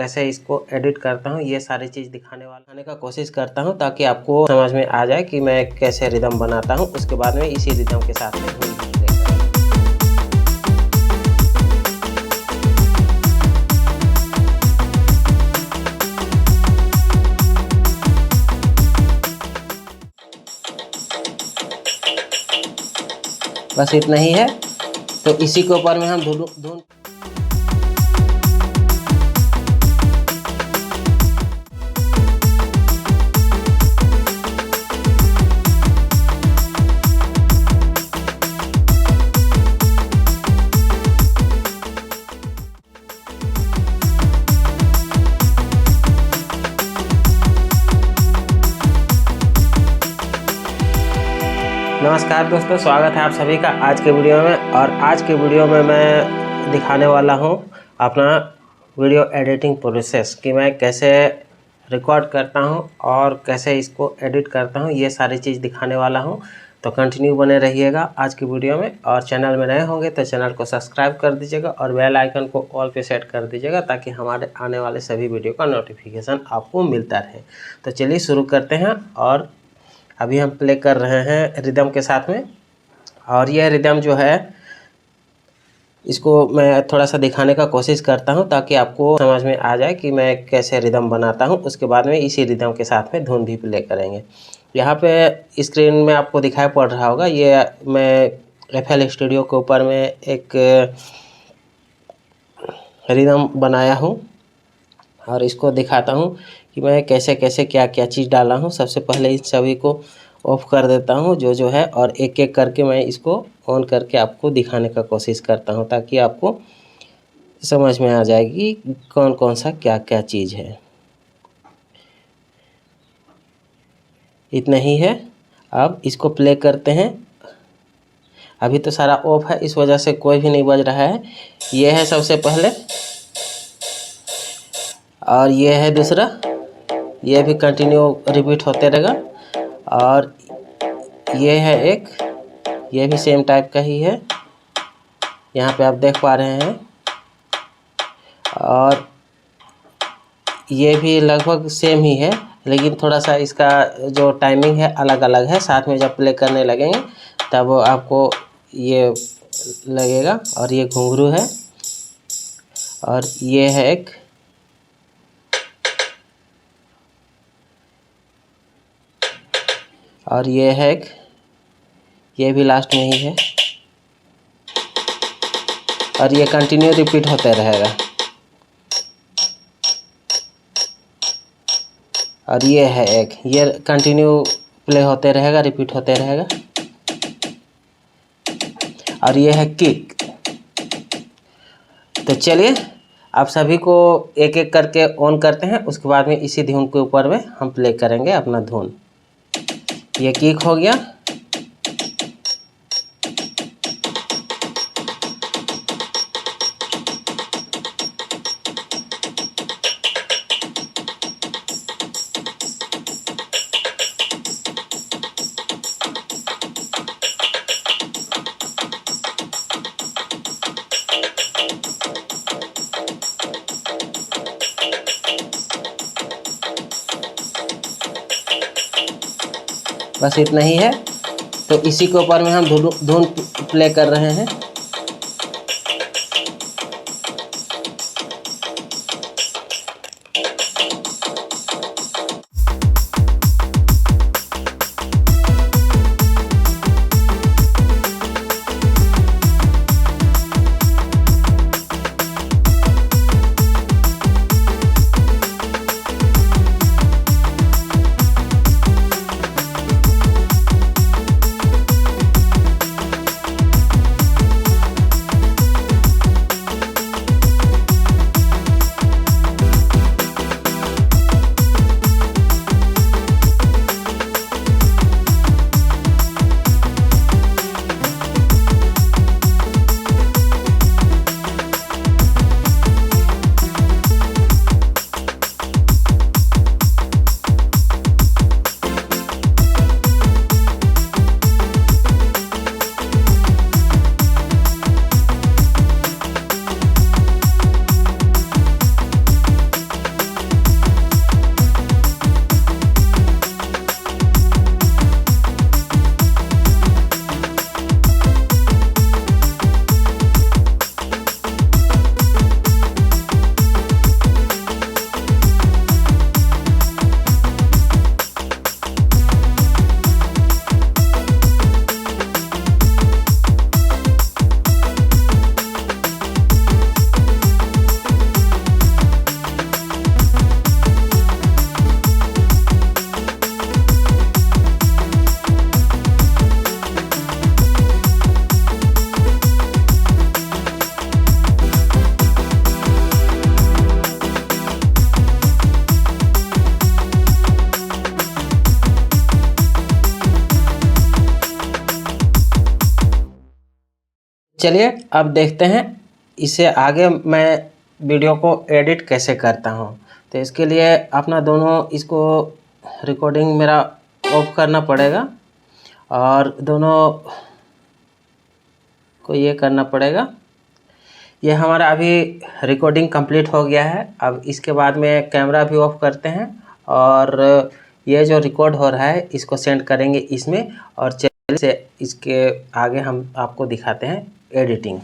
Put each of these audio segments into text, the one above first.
कैसे इसको एडिट करता हूँ ये सारी चीज़ दिखाने का कोशिश करता हूँ, ताकि आपको समझ में आ जाए कि मैं कैसे रिदम बनाता हूँ। उसके बाद में इसी रिदम के साथ में धुन भी प्ले करेंगे। बस इतना ही है। तो इसी के ऊपर में हम धुन नमस्कार दोस्तों, स्वागत है आप सभी का आज के वीडियो में। और आज के वीडियो में मैं दिखाने वाला हूं अपना वीडियो एडिटिंग प्रोसेस कि मैं कैसे रिकॉर्ड करता हूं और कैसे इसको एडिट करता हूं, ये सारी चीज़ दिखाने वाला हूं। तो कंटिन्यू बने रहिएगा आज की वीडियो में। और चैनल में नए होंगे तो चैनल को सब्सक्राइब कर दीजिएगा और बेल आइकन को ऑल पे सेट कर दीजिएगा, ताकि हमारे आने वाले सभी वीडियो का नोटिफिकेशन आपको मिलता रहे। तो चलिए शुरू करते हैं। और अभी हम प्ले कर रहे हैं रिदम के साथ में। और यह रिदम जो है, इसको मैं थोड़ा सा दिखाने का कोशिश करता हूं, ताकि आपको समझ में आ जाए कि मैं कैसे रिदम बनाता हूं। उसके बाद में इसी रिदम के साथ में धुन भी प्ले करेंगे। यहाँ पे स्क्रीन में आपको दिखाई पड़ रहा होगा, ये मैं FL स्टूडियो के ऊपर में एक रिदम बनाया हूँ और इसको दिखाता हूँ कि मैं कैसे कैसे क्या क्या चीज़ डाला हूँ। सबसे पहले इन सभी को ऑफ कर देता हूँ जो है, और एक एक करके मैं इसको ऑन करके आपको दिखाने का कोशिश करता हूँ, ताकि आपको समझ में आ जाएगी कौन कौन सा क्या क्या चीज़ है। इतना ही है। अब इसको प्ले करते हैं। अभी तो सारा ऑफ है, इस वजह से कोई भी नहीं बज रहा है। ये है सबसे पहले, और ये है दूसरा। ये भी कंटिन्यू रिपीट होते रहेगा। और ये है एक, ये भी सेम टाइप का ही है, यहाँ पे आप देख पा रहे हैं। और ये भी लगभग सेम ही है, लेकिन थोड़ा सा इसका जो टाइमिंग है अलग अलग है। साथ में जब प्ले करने लगेंगे तब आपको ये लगेगा। और ये घुंघरू है, और ये है एक, और ये है एक, ये भी लास्ट में ही है। और ये कंटिन्यू रिपीट होते रहेगा। और ये है एक, ये कंटिन्यू प्ले होते रहेगा, रिपीट होते रहेगा। और ये है किक। तो चलिए आप सभी को एक एक करके ऑन करते हैं। उसके बाद में इसी धुन के ऊपर में हम प्ले करेंगे अपना धुन। ये किक हो गया। बस इतना ही है। तो इसी के ऊपर में हम धुन प्ले कर रहे हैं। चलिए अब देखते हैं इसे आगे मैं वीडियो को एडिट कैसे करता हूँ। तो इसके लिए अपना दोनों इसको रिकॉर्डिंग मेरा ऑफ करना पड़ेगा और दोनों को ये करना पड़ेगा। ये हमारा अभी रिकॉर्डिंग कंप्लीट हो गया है। अब इसके बाद में कैमरा भी ऑफ करते हैं और ये जो रिकॉर्ड हो रहा है इसको सेंड करेंगे इसमें, और चलिए से इसके आगे हम आपको दिखाते हैं एडिटिंग।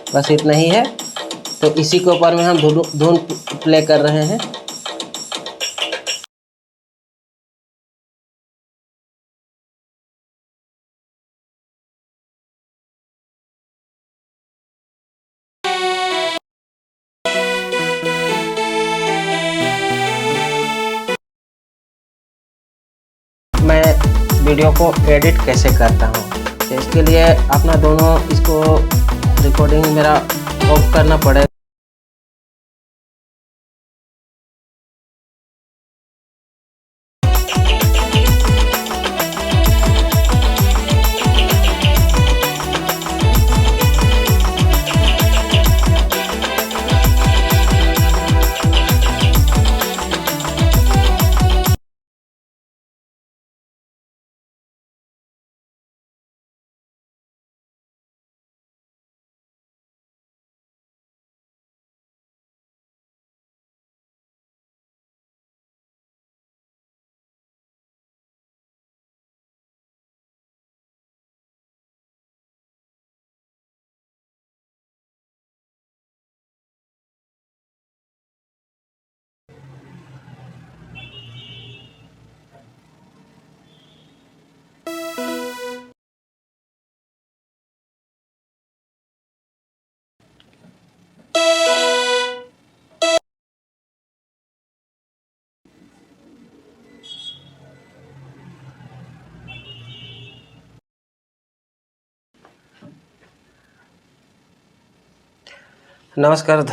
बस इतना ही है। तो इसी के ऊपर में हम धुन प्ले कर रहे हैं। मैं वीडियो को एडिट कैसे करता हूँ, तो इसके लिए अपना दोनों इसको रिकॉर्डिंग मेरा ऑफ करना पड़ेगा। नमस्कार।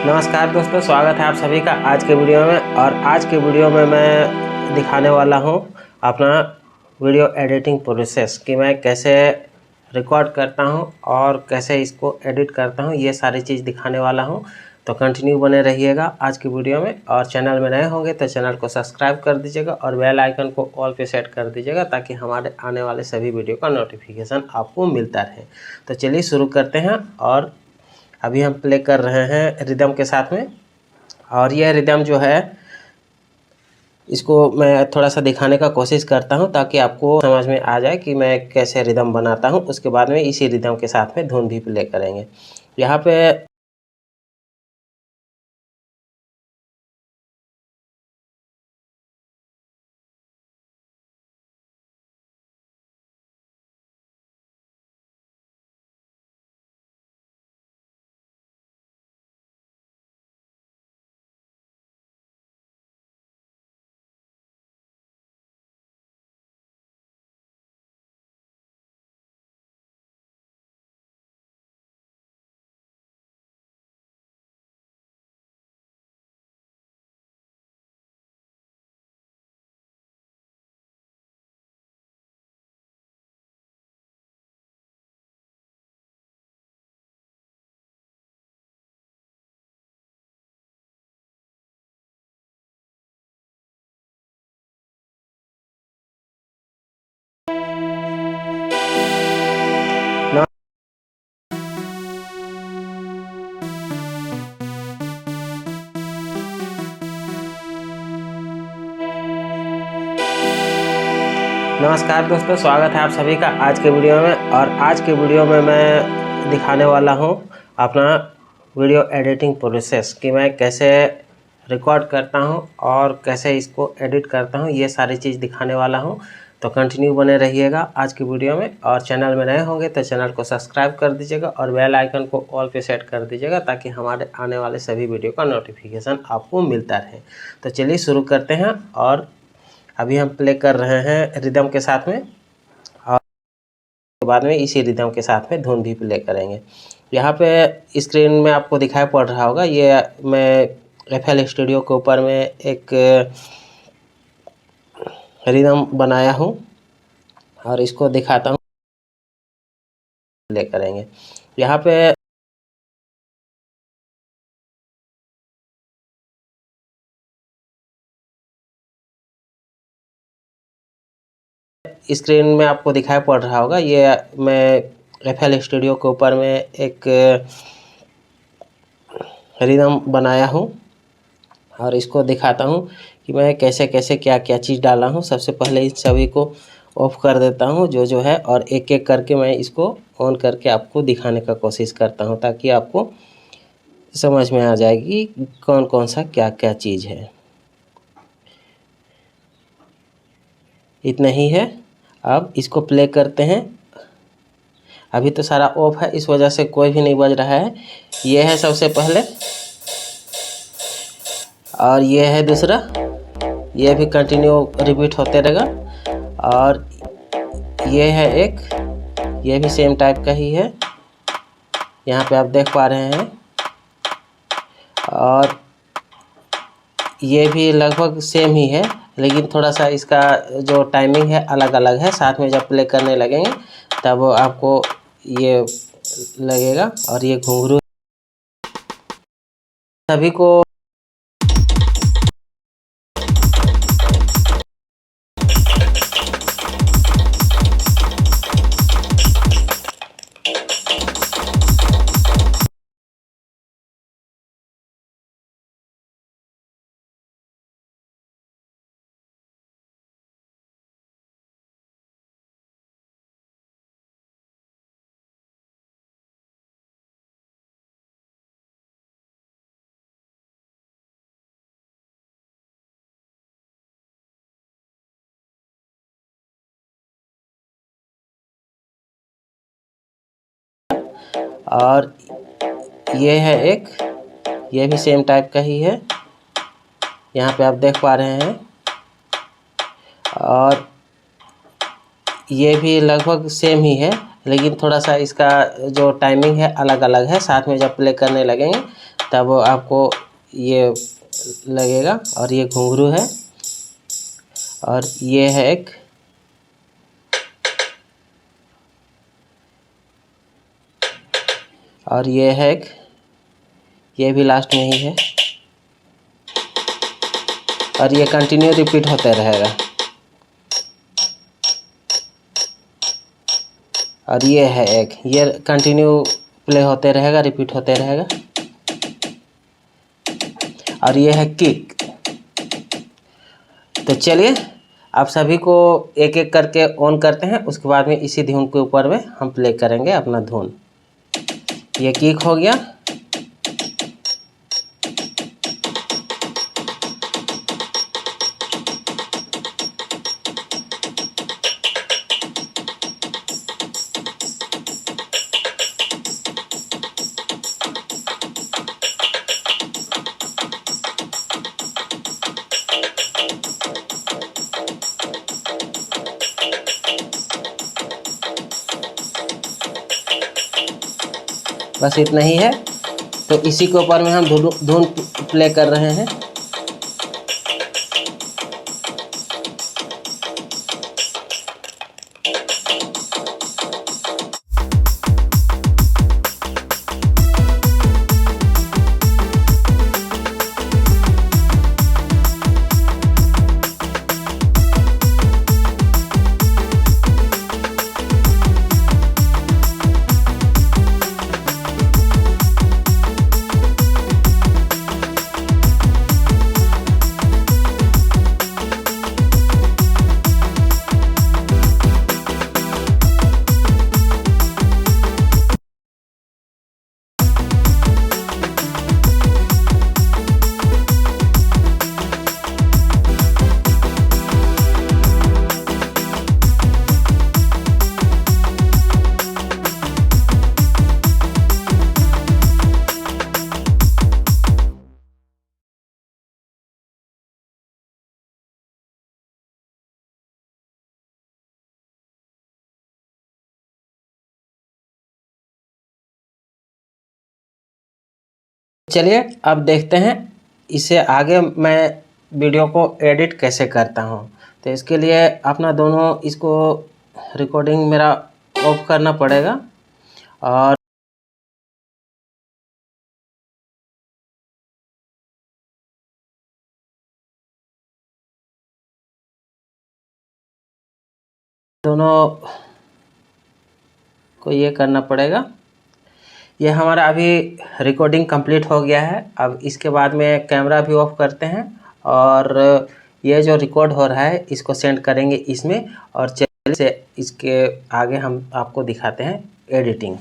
नमस्कार दोस्तों, स्वागत है आप सभी का आज के वीडियो में। और आज के वीडियो में मैं दिखाने वाला हूं अपना वीडियो एडिटिंग प्रोसेस कि मैं कैसे रिकॉर्ड करता हूं और कैसे इसको एडिट करता हूं, ये सारी चीज़ दिखाने वाला हूं। तो कंटिन्यू बने रहिएगा आज की वीडियो में। और चैनल में नए होंगे तो चैनल को सब्सक्राइब कर दीजिएगा और बेल आइकन को ऑल पे सेट कर दीजिएगा ताकि हमारे आने वाले सभी वीडियो का नोटिफिकेशन आपको मिलता रहे। तो चलिए शुरू करते हैं। और अभी हम प्ले कर रहे हैं रिदम के साथ में। और यह रिदम जो है इसको मैं थोड़ा सा दिखाने का कोशिश करता हूं ताकि आपको समझ में आ जाए कि मैं कैसे रिदम बनाता हूं। उसके बाद में इसी रिदम के साथ में धुन भी प्ले करेंगे। यहाँ पे नमस्कार दोस्तों, स्वागत है आप सभी का आज के वीडियो में। और आज के वीडियो में मैं दिखाने वाला हूं अपना वीडियो एडिटिंग प्रोसेस कि मैं कैसे रिकॉर्ड करता हूं और कैसे इसको एडिट करता हूं, ये सारी चीज़ दिखाने वाला हूं। तो कंटिन्यू बने रहिएगा आज की वीडियो में। और चैनल में नए होंगे तो चैनल को सब्सक्राइब कर दीजिएगा और बेल आइकन को ऑल पे सेट कर दीजिएगा ताकि हमारे आने वाले सभी वीडियो का नोटिफिकेशन आपको मिलता रहे। तो चलिए शुरू करते हैं। और अभी हम प्ले कर रहे हैं रिदम के साथ में और बाद में इसी रिदम के साथ में धुन भी प्ले करेंगे। यहाँ पे स्क्रीन में आपको दिखाई पड़ रहा होगा, ये मैं FL स्टूडियो के ऊपर में एक रिदम बनाया हूँ और इसको दिखाता हूँ, प्ले करेंगे। यहाँ पे स्क्रीन में आपको दिखाई पड़ रहा होगा, ये मैं FL स्टूडियो के ऊपर में एक रिदम बनाया हूँ और इसको दिखाता हूँ कि मैं कैसे कैसे क्या क्या चीज़ डाला हूँ। सबसे पहले इन सभी को ऑफ कर देता हूँ जो है, और एक एक करके मैं इसको ऑन करके आपको दिखाने का कोशिश करता हूँ ताकि आपको समझ में आ जाएगी कौन कौन सा क्या क्या चीज़ है। इतना ही है। अब इसको प्ले करते हैं। अभी तो सारा ऑफ है, इस वजह से कोई भी नहीं बज रहा है। ये है सबसे पहले और ये है दूसरा, ये भी कंटिन्यू रिपीट होते रहेगा। और ये है एक, ये भी सेम टाइप का ही है, यहाँ पे आप देख पा रहे हैं। और ये भी लगभग सेम ही है, लेकिन थोड़ा सा इसका जो टाइमिंग है अलग अलग है। साथ में जब प्ले करने लगेंगे तब आपको ये लगेगा। और ये घुंघरू सभी को और ये है एक, ये भी सेम टाइप का ही है, यहाँ पे आप देख पा रहे हैं। और ये भी लगभग सेम ही है, लेकिन थोड़ा सा इसका जो टाइमिंग है अलग अलग है। साथ में जब प्ले करने लगेंगे तब आपको ये लगेगा। और ये घुंघरू है, और ये है एक और ये है एक, ये भी लास्ट में ही है, और ये कंटिन्यू रिपीट होते रहेगा। और ये है एक, ये कंटिन्यू प्ले होते रहेगा, रिपीट होते रहेगा। और ये है किक। तो चलिए आप सभी को एक एक करके ऑन करते हैं, उसके बाद में इसी धुन के ऊपर में हम प्ले करेंगे अपना धुन। ये किक हो गया, बस इतना ही है। तो इसी के ऊपर में हम धुन प्ले कर रहे हैं। चलिए अब देखते हैं इसे आगे मैं वीडियो को एडिट कैसे करता हूं। तो इसके लिए अपना दोनों इसको रिकॉर्डिंग मेरा ऑफ करना पड़ेगा, और दोनों को ये करना पड़ेगा। ये हमारा अभी रिकॉर्डिंग कंप्लीट हो गया है। अब इसके बाद में कैमरा भी ऑफ करते हैं, और ये जो रिकॉर्ड हो रहा है इसको सेंड करेंगे इसमें, और चलिए से इसके आगे हम आपको दिखाते हैं एडिटिंग।